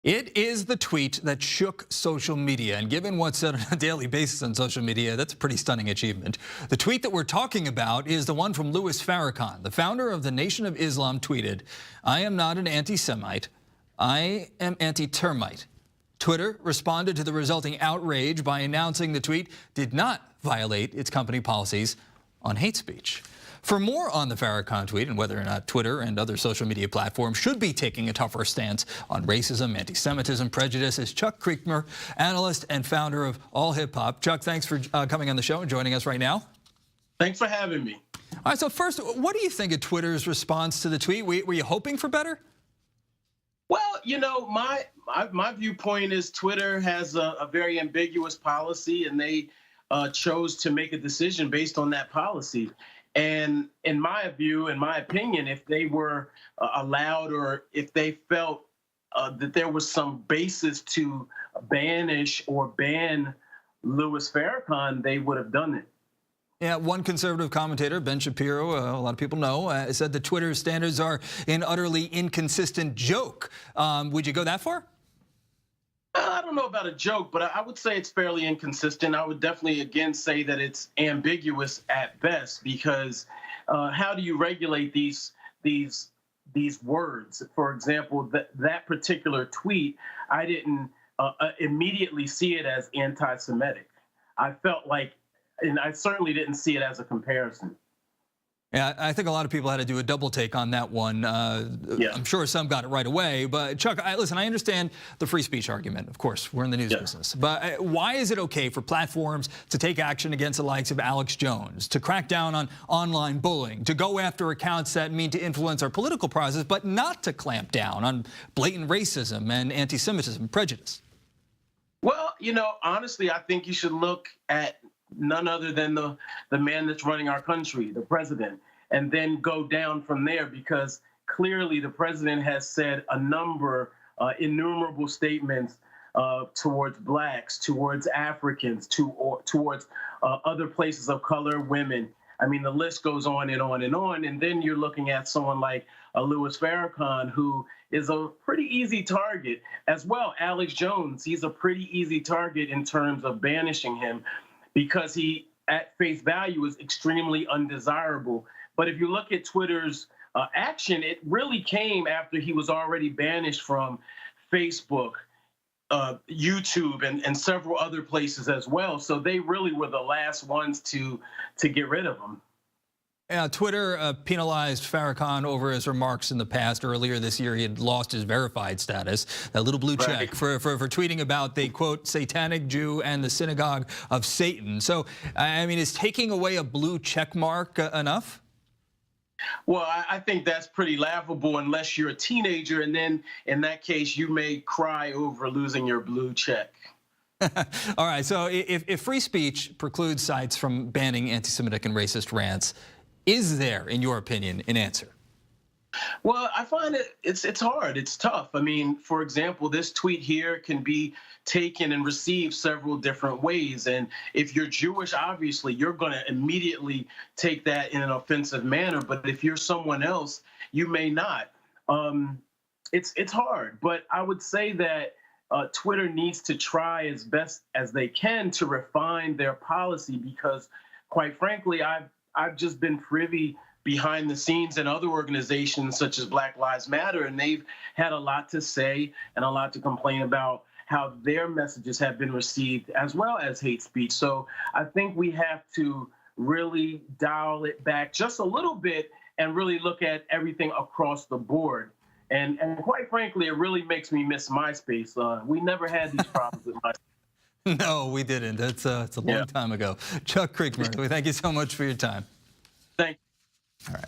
It is the tweet that shook social media, and given what's said on a daily basis on social media, that's a pretty stunning achievement. The tweet that we're talking about is the one from Louis Farrakhan, the founder of the Nation of Islam, tweeted, "I am not an anti-Semite, I am anti-termite." Twitter responded to the resulting outrage by announcing the tweet did not violate its company policies on hate speech. For more on the Farrakhan tweet and whether or not Twitter and other social media platforms should be taking a tougher stance on racism, anti-Semitism, prejudice, is Chuck Creekmur, analyst and founder of All Hip Hop. Chuck, thanks for coming on the show and joining us right now. Thanks for having me. All right, so first, what do you think of Twitter's response to the tweet? Were you hoping for better? Well, you know, my viewpoint is Twitter has a very ambiguous policy, and they chose to make a decision based on that policy. And in my view, in my opinion, if they were allowed, or if they felt that there was some basis to banish or ban Louis Farrakhan, they would have done it. Yeah, one conservative commentator, Ben Shapiro, a lot of people know, said that Twitter's standards are an utterly inconsistent joke. Would you go that far? I don't know about a joke, but I would say it's fairly inconsistent. I would definitely, again, say that it's ambiguous at best, because how do you regulate these words? For example, that particular tweet, I didn't immediately see it as anti-Semitic. I felt like, and I certainly didn't see it as a comparison. Yeah, I think a lot of people had to do a double take on that one. Yeah. I'm sure some got it right away. But Chuck, listen, I understand the free speech argument. Of course, we're in the news business. But why is it okay for platforms to take action against the likes of Alex Jones, to crack down on online bullying, to go after accounts that mean to influence our political process, but not to clamp down on blatant racism and anti-Semitism, prejudice? Well, you know, honestly, I think you should look at none other than the man that's running our country, the president, and then go down from there, because clearly the president has said a number, innumerable statements towards blacks, towards Africans, towards other places of color, women. I mean, the list goes on and on and on. And then you're looking at someone like Louis Farrakhan, who is a pretty easy target as well. Alex Jones, he's a pretty easy target in terms of banishing him, because he, at face value, is extremely undesirable. But if you look at Twitter's action, it really came after he was already banished from Facebook, YouTube, and several other places as well. So they really were the last ones to get rid of him. Twitter penalized Farrakhan over his remarks in the past. Earlier this year, he had lost his verified status, that little blue check, for tweeting about the, quote, satanic Jew and the synagogue of Satan. So, I mean, is taking away a blue check mark enough? Well, I think that's pretty laughable unless you're a teenager, and then in that case, you may cry over losing your blue check. All right, so if free speech precludes sites from banning anti-Semitic and racist rants, is there, in your opinion, an answer? Well, I find it's hard. It's tough. I mean, for example, this tweet here can be taken and received several different ways. And if you're Jewish, obviously, you're going to immediately take that in an offensive manner. But if you're someone else, you may not. It's hard. But I would say that Twitter needs to try as best as they can to refine their policy, because, quite frankly, I've just been privy behind the scenes in other organizations such as Black Lives Matter, and they've had a lot to say and a lot to complain about how their messages have been received, as well as hate speech. So I think we have to really dial it back just a little bit and really look at everything across the board. And quite frankly, it really makes me miss MySpace. We never had these problems with MySpace. No, we didn't. It's a long time ago. Chuck Creekmur, we thank you so much for your time. Thank you. All right.